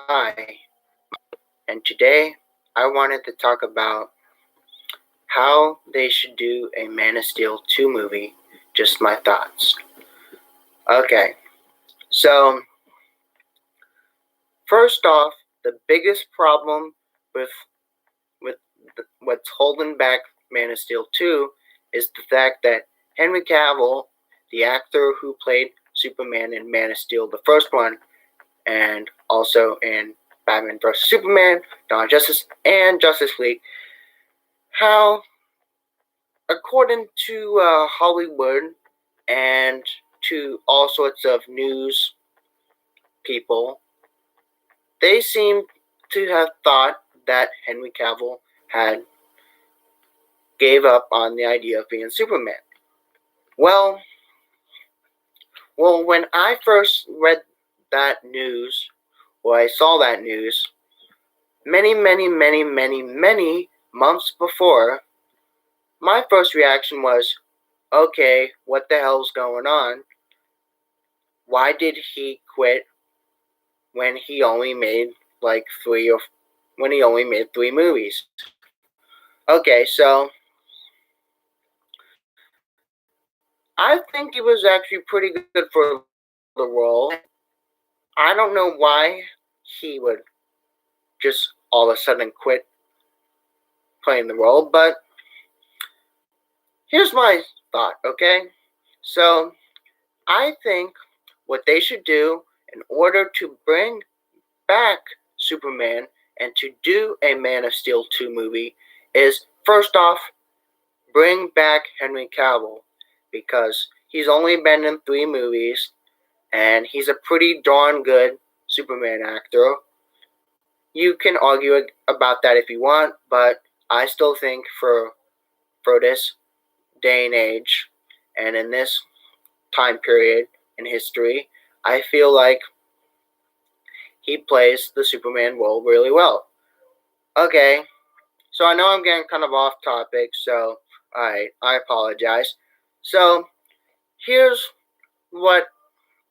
Hi, and today I wanted to talk about how they should do a Man of Steel 2 movie. Just my thoughts. Okay, so first off, the biggest problem with what's holding back Man of Steel 2 is the fact that Henry Cavill, the actor who played Superman in Man of Steel, the first one, and also in Batman vs Superman, Dawn of Justice, and Justice League, how according to Hollywood and to all sorts of news people, they seem to have thought that Henry Cavill had gave up on the idea of being Superman. Well, when I first read that news, or I saw that news, many months before, my first reaction was, okay, what the hell's going on? Why did he quit when he only made three movies? Okay, so I think he was actually pretty good for the role. I don't know why he would just all of a sudden quit playing the role, but here's my thought, okay? So I think what they should do in order to bring back Superman and to do a Man of Steel 2 movie is, first off, bring back Henry Cavill, because he's only been in 3 movies and he's a pretty darn good Superman actor. You can argue about that if you want, but I still think for this day and age and in this time period in history, I feel like he plays the Superman role really well. Okay, so I know I'm getting kind of off topic, so I apologize. So here's what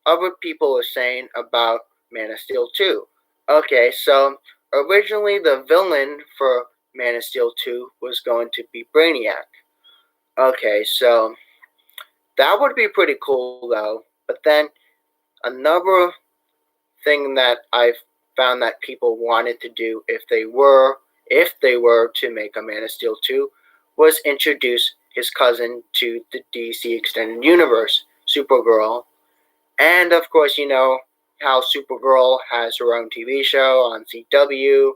other people are saying about Man of Steel 2. Okay, so originally the villain for Man of Steel 2 was going to be Brainiac. Okay, so that would be pretty cool though. But then another thing that I've found that people wanted to do if they were to make a Man of Steel 2 was introduce his cousin to the DC Extended Universe, Supergirl. And of course, you know how Supergirl has her own TV show on CW,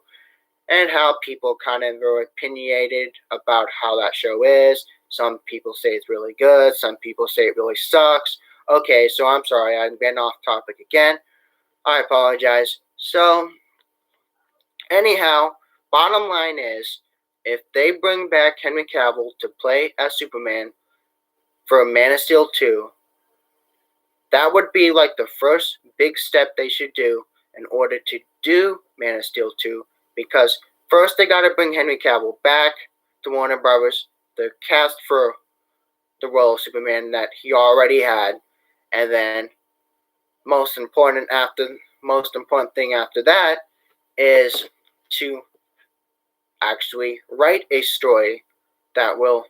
and how people kind of are opinionated about how that show is. Some people say it's really good, some people say it really sucks. Okay, so I'm sorry, I'm getting off topic again. I apologize. So, anyhow, bottom line is, if they bring back Henry Cavill to play as Superman for Man of Steel 2, that would be like the first big step they should do in order to do Man of Steel 2, because first they got to bring Henry Cavill back to Warner Brothers, the cast for the role of Superman that he already had, and then most important thing after that is to actually write a story that will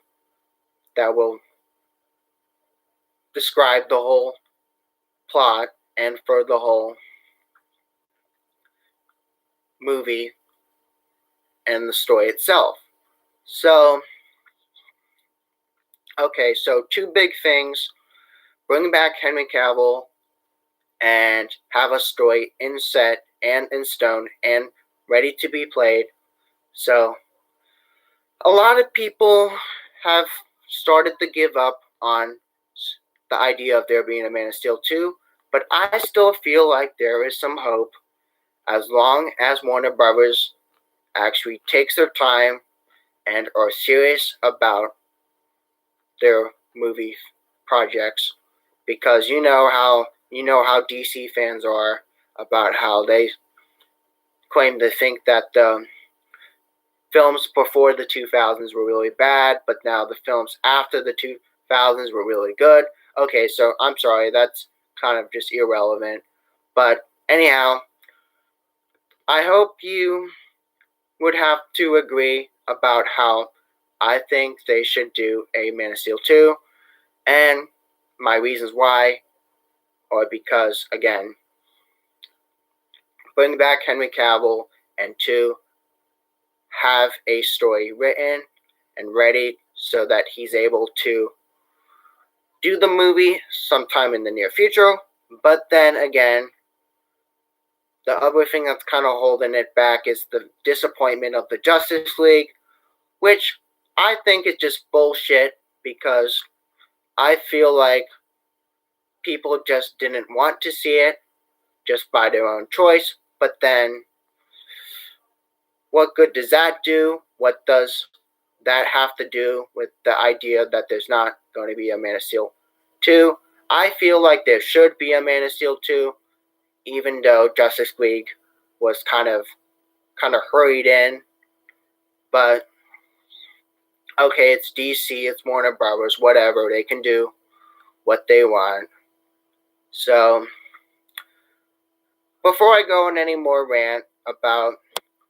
describe the whole plot and for the whole movie and the story itself. So, okay, so 2 big things: bring back Henry Cavill and have a story in set and in stone and ready to be played. So, a lot of people have started to give up on the idea of there being a Man of Steel 2, but I still feel like there is some hope as long as Warner Brothers actually takes their time and are serious about their movie projects, because you know how DC fans are about how they claim to think that the films before the 2000s were really bad, but now the films after the 2000s were really good. Okay, so I'm sorry, that's kind of just irrelevant. But anyhow, I hope you would have to agree about how I think they should do a Man of Steel 2, and my reasons why are because, again, bring back Henry Cavill, and 2, have a story written and ready so that he's able to do the movie sometime in the near future. But then again, the other thing that's kind of holding it back is the disappointment of the Justice League, which I think is just bullshit because I feel like people just didn't want to see it just by their own choice. But then, what good does that do? What does that have to do with the idea that there's not going to be a Man of Steel 2? I feel like there should be a Man of Steel 2, even though Justice League was kind of hurried in. But okay, it's DC, it's Warner Brothers, whatever, they can do what they want. So before I go on any more rant about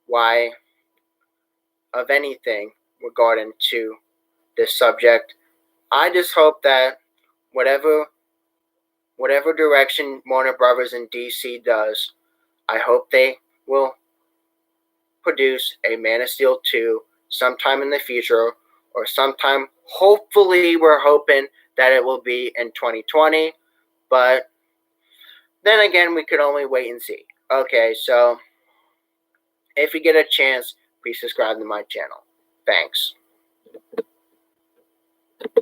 why of anything regarding to this subject, I just hope that whatever direction Warner Brothers and DC does, I hope they will produce a Man of Steel 2 sometime in the future, or sometime, hopefully we're hoping that it will be in 2020, but then again, we could only wait and see. Okay, so if you get a chance, please subscribe to my channel. Thanks.